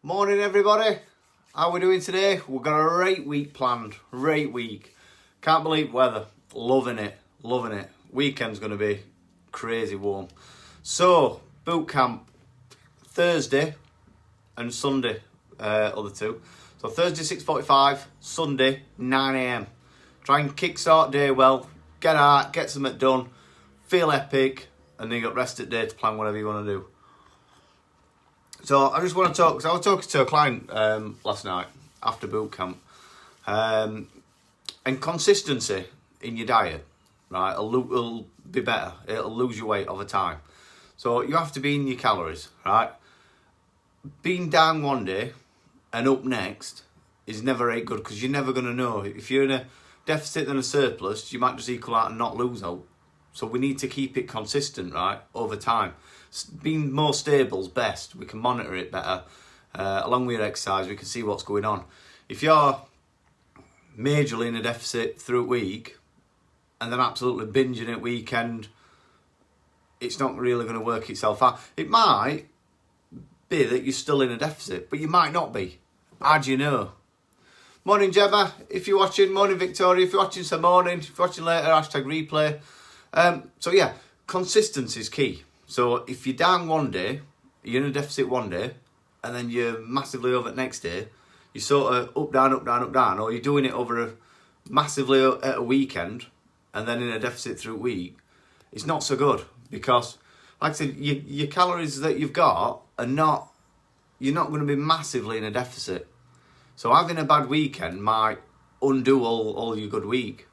Morning everybody, how are we doing today? We've got a great week planned, great week. Can't believe weather, loving it. Weekend's going to be crazy warm. So, boot camp, Thursday and Sunday, other two. So Thursday 6:45, Sunday 9 a.m. Try and kickstart day well, get out, get something done, feel epic, and then you got rest at day to plan whatever you want to do. So I just want to talk, because I was talking to a client last night after boot camp, and consistency in your diet, right, will be better. It'll lose your weight over time. So you have to be in your calories, right? Being down one day and up next is never very good, because you're never going to know. If you're in a deficit and a surplus, you might just equal out and not lose out. So we need to keep it consistent, right, over time. Being more stable is best. We can monitor it better. Along with your exercise, we can see what's going on. If you're majorly in a deficit through a week and then absolutely binging it weekend, it's not really going to work itself out. It might be that you're still in a deficit, but you might not be. How do you know? Morning, Gemma, if you're watching. Morning, Victoria, if you're watching, so morning. If you're watching later, #replay. So yeah, consistency is key. So if you're down one day, you're in a deficit one day, and then you're massively over the next day, you're sort of up, down, or you're doing it over massively at a weekend, and then in a deficit through a week, it's not so good, because, like I said, your calories that you've got are not, you're not going to be massively in a deficit. So having a bad weekend might undo all your good week.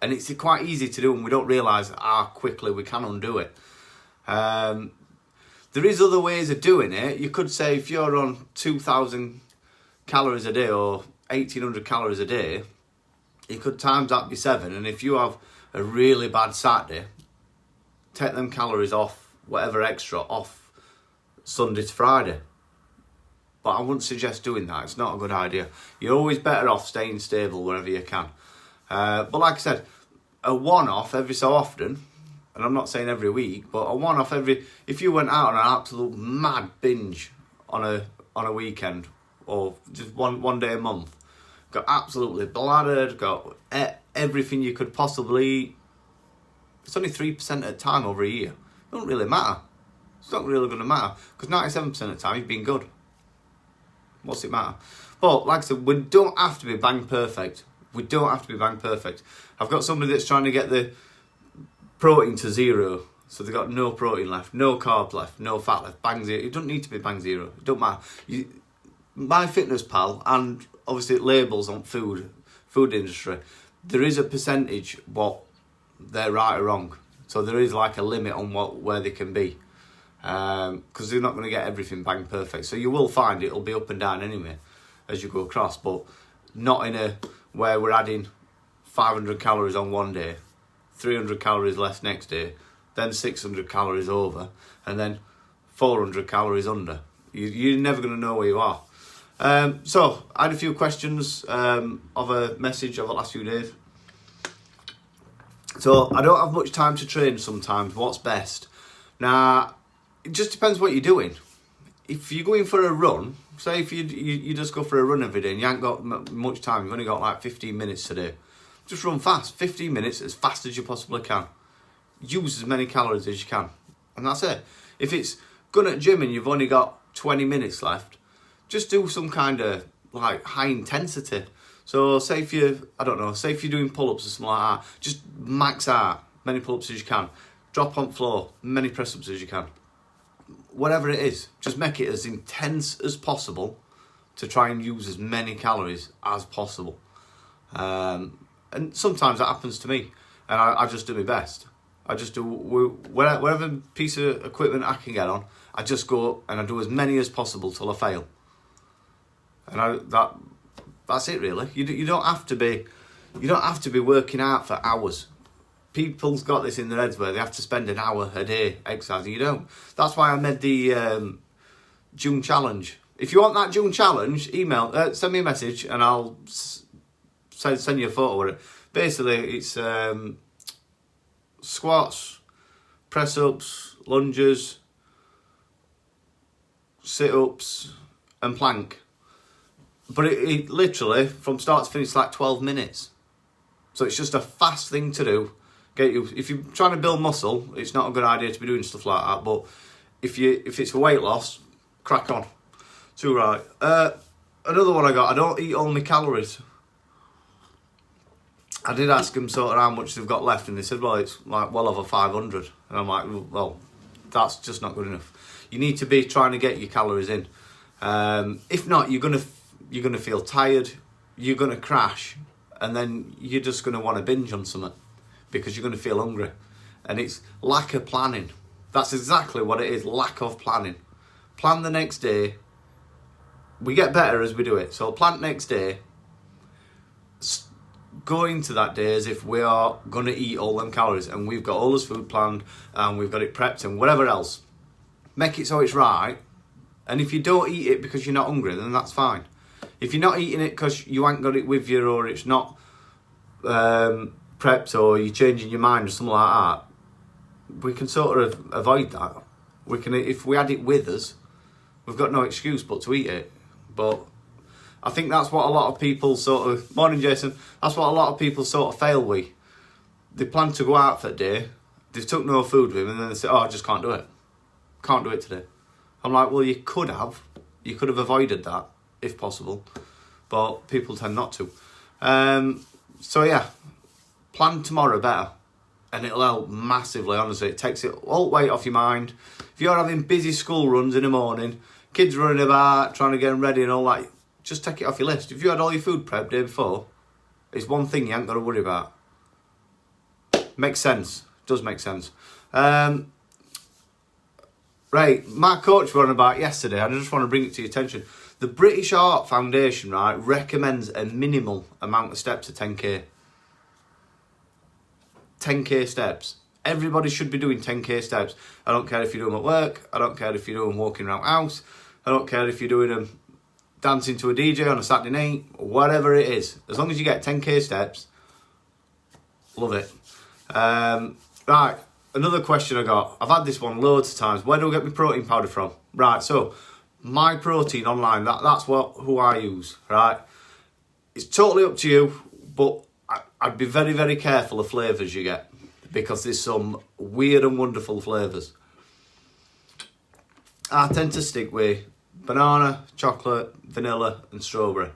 And it's quite easy to do, and we don't realise how quickly we can undo it. There is other ways of doing it. You could say if you're on 2,000 calories a day or 1,800 calories a day, you could times that by 7. And if you have a really bad Saturday, take them calories off, whatever extra, off Sunday to Friday. But I wouldn't suggest doing that. It's not a good idea. You're always better off staying stable wherever you can. But like I said, a one-off every so often, and I'm not saying every week, but a one-off if you went out on an absolute mad binge on a weekend, or just one day a month, got absolutely bladdered, got everything you could possibly eat, it's only 3% at a time over a year. It don't really matter. It's not really going to matter, because 97% of the time you've been good. What's it matter? But like I said, we don't have to be bang perfect. I've got somebody that's trying to get the protein to 0. So they've got no protein left, no carbs left, no fat left, bang 0. It doesn't need to be bang 0. It don't matter. MyFitnessPal, and obviously it labels on food industry, there is a percentage what they're right or wrong. So there is like a limit on where they can be. Because they're not going to get everything bang perfect. So you will find it'll be up and down anyway as you go across, but not in a where we're adding 500 calories on one day, 300 calories less next day, then 600 calories over, and then 400 calories under. You're never going to know where you are. So I had a few questions of a message over the last few days. So I don't have much time to train sometimes. What's best? Now, it just depends what you're doing. If you're going for a run, say if you just go for a run every day and you ain't got much time, you've only got like 15 minutes today, just run fast. 15 minutes, as fast as you possibly can. Use as many calories as you can. And that's it. If it's going at the gym and you've only got 20 minutes left, just do some kind of like high intensity. So say if you're doing pull-ups or something like that, just max out many pull-ups as you can. Drop on floor, many press-ups as you can. Whatever it is, just make it as intense as possible to try and use as many calories as possible. And sometimes that happens to me, and I just do my best. I just do whatever piece of equipment I can get on. I just go and I do as many as possible till I fail. And that's it really. You don't have to be working out for hours. People's got this in their heads where they have to spend an hour a day exercising. You don't. That's why I made the June challenge. If you want that June challenge, send me a message and I'll send you a photo of it. Basically, it's squats, press-ups, lunges, sit-ups, and plank. But it literally, from start to finish, is like 12 minutes. So it's just a fast thing to do. If you're trying to build muscle, it's not a good idea to be doing stuff like that. But if it's for weight loss, crack on. Too right. Another one I got. I don't eat all my calories. I did ask them sort of how much they've got left, and they said, well, it's like well over 500. And I'm like, well, that's just not good enough. You need to be trying to get your calories in. If not, you're gonna feel tired. You're gonna crash, and then you're just gonna want to binge on something because you're gonna feel hungry. And it's lack of planning. That's exactly what it is. Lack of planning. Plan the next day. We get better as we do it. So plan next day. Go into that day as if we are going to eat all them calories and we've got all this food planned and we've got it prepped and whatever else. Make it so it's right. And if you don't eat it because you're not hungry, then that's fine. If you're not eating it because you ain't got it with you, or it's not prepped, or you're changing your mind or something like that, we can sort of avoid that. We can, if we had it with us, we've got no excuse but to eat it. But I think that's what a lot of people sort of... Morning, Jason. That's what a lot of people sort of fail with. They plan to go out for a day, they've took no food with them, and then they say, oh, I just can't do it. Can't do it today. I'm like, well, you could have. You could have avoided that, if possible. But people tend not to. So, yeah. Plan tomorrow better. And it'll help massively, honestly. It takes it all weight off your mind. If you're having busy school runs in the morning, kids running about, trying to get them ready and all that, just take it off your list. If you had all your food prep day before, it's one thing you ain't got to worry about. Makes sense. Does make sense. Right, my coach were on about yesterday, and I just want to bring it to your attention. The British Heart Foundation, right, recommends a minimal amount of steps of 10k. 10k steps. Everybody should be doing 10k steps. I don't care if you do them at work. I don't care if you do them walking around the house. I don't care if you're doing them dancing to a DJ on a Saturday night. Whatever it is. As long as you get 10k steps, love it. Right, another question I got. I've had this one loads of times. Where do I get my protein powder from? Right, so My Protein online, that's who I use, right? It's totally up to you, but I'd be very, very careful of flavours you get, because there's some weird and wonderful flavours. I tend to stick with banana, chocolate, vanilla and strawberry.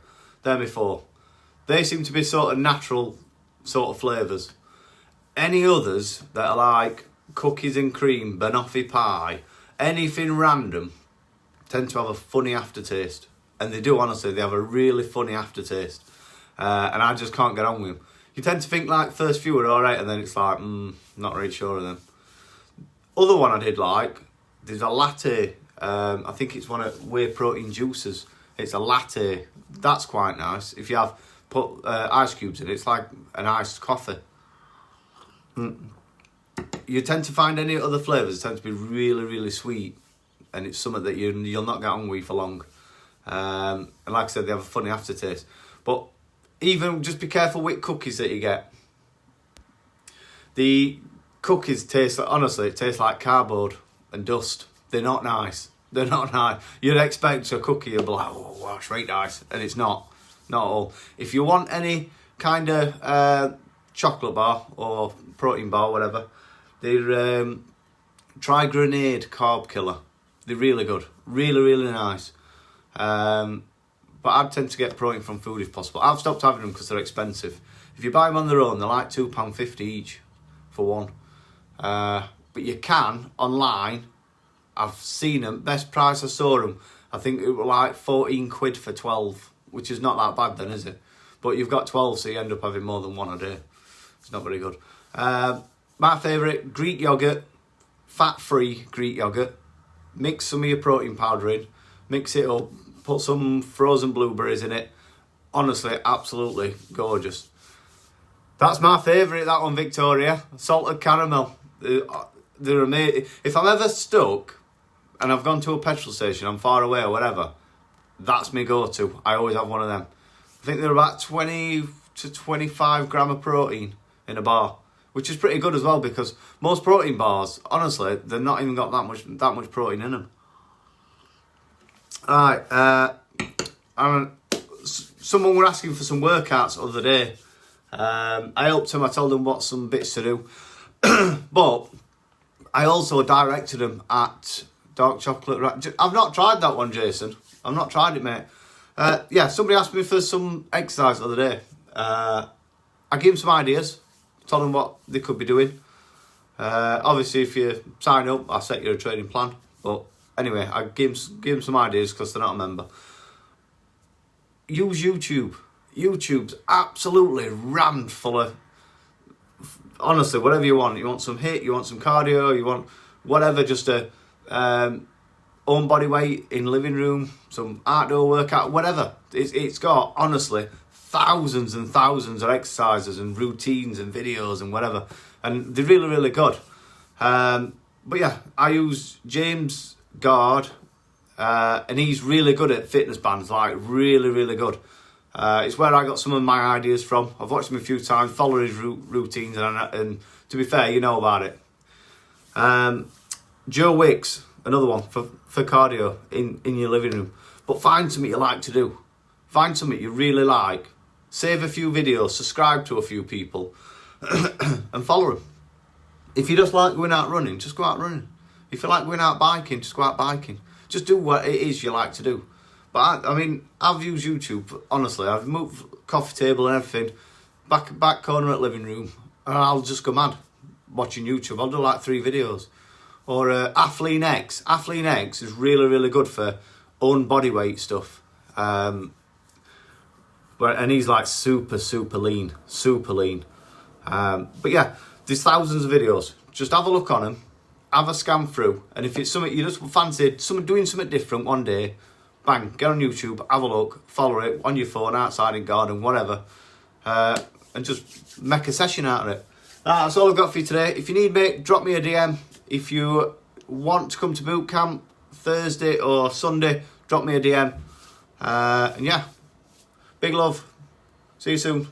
They're my four. They seem to be sort of natural sort of flavours. Any others that are like cookies and cream, banoffee pie, anything random, tend to have a funny aftertaste. And they do, honestly, they have a really funny aftertaste. And I just can't get on with them. You tend to think like first few are alright, and then it's like, not really sure of them. Other one I did like, there's a latte. I think it's one of Whey Protein juices. It's a latte. That's quite nice. If you have put ice cubes in it, it's like an iced coffee. You tend to find any other flavours tend to be really, really sweet, and it's something that you'll not get on with for long. And like I said, they have a funny aftertaste. But even just be careful with cookies that you get. The cookies taste, honestly, it tastes like cardboard and dust. They're not nice. They're not nice. You'd expect a cookie, you'll be like, oh, wow, it's right nice. And it's not. Not at all. If you want any kind of chocolate bar or protein bar, whatever, they're try Grenade Carb Killer. They're really good. Really, really nice. But I tend to get protein from food if possible. I've stopped having them because they're expensive. If you buy them on their own, they're like £2.50 each for one. But you can, online, I've seen them. Best price I saw them, I think it was like 14 quid for 12, which is not that bad then, is it? But you've got 12, so you end up having more than one a day. It's not very good. My favourite, Greek yoghurt, fat-free Greek yoghurt. Mix some of your protein powder in, mix it up, put some frozen blueberries in it. Honestly, absolutely gorgeous. That's my favourite, that one, Victoria. Salted caramel. They're amazing. If I'm ever stuck and I've gone to a petrol station, I'm far away or whatever, that's my go-to. I always have one of them. I think they're about 20 to 25 gram of protein in a bar, which is pretty good as well, because most protein bars, honestly, they've not even got that much protein in them. Alright, someone were asking for some workouts the other day. I helped them. I told them what some bits to do, but I also directed them at dark chocolate. I've not tried that one, Jason. I've not tried it, mate. Yeah, somebody asked me for some exercise the other day. I gave them some ideas, told them what they could be doing. Obviously, if you sign up, I set you a training plan. But anyway, I gave them some ideas because they're not a member. Use YouTube. YouTube's absolutely rammed full of, honestly, whatever you want. You want some HIIT, you want some cardio, you want whatever, just a own body weight in living room, some outdoor workout, whatever. It's got, honestly, thousands and thousands of exercises and routines and videos and whatever. And they're really, really good. But yeah, I use James Gard, and he's really good at fitness bands, like really, really good. It's where I got some of my ideas from. I've watched him a few times, follow his routines, and to be fair, you know about it. Joe Wicks, another one for cardio in your living room. But find something you like to do. Find something you really like. Save a few videos, subscribe to a few people, and follow them. If you just like going out running, just go out running. If you like going out biking, just go out biking. Just do what it is you like to do. But I mean, I've used YouTube, honestly. I've moved coffee table and everything, back corner at living room, and I'll just go mad watching YouTube. I'll do like 3 videos. Or Athlean X. Athlean X is really, really good for own body weight stuff. And he's like super, super lean. Super lean. But yeah, there's thousands of videos. Just have a look on them. Have a scan through. And if it's something you just fancied, doing something different one day, bang, get on YouTube, have a look, follow it on your phone, outside in garden, whatever. And just make a session out of it. That's all I've got for you today. If you need me, drop me a DM. If you want to come to boot camp Thursday or Sunday, drop me a DM. And yeah, big love. See you soon.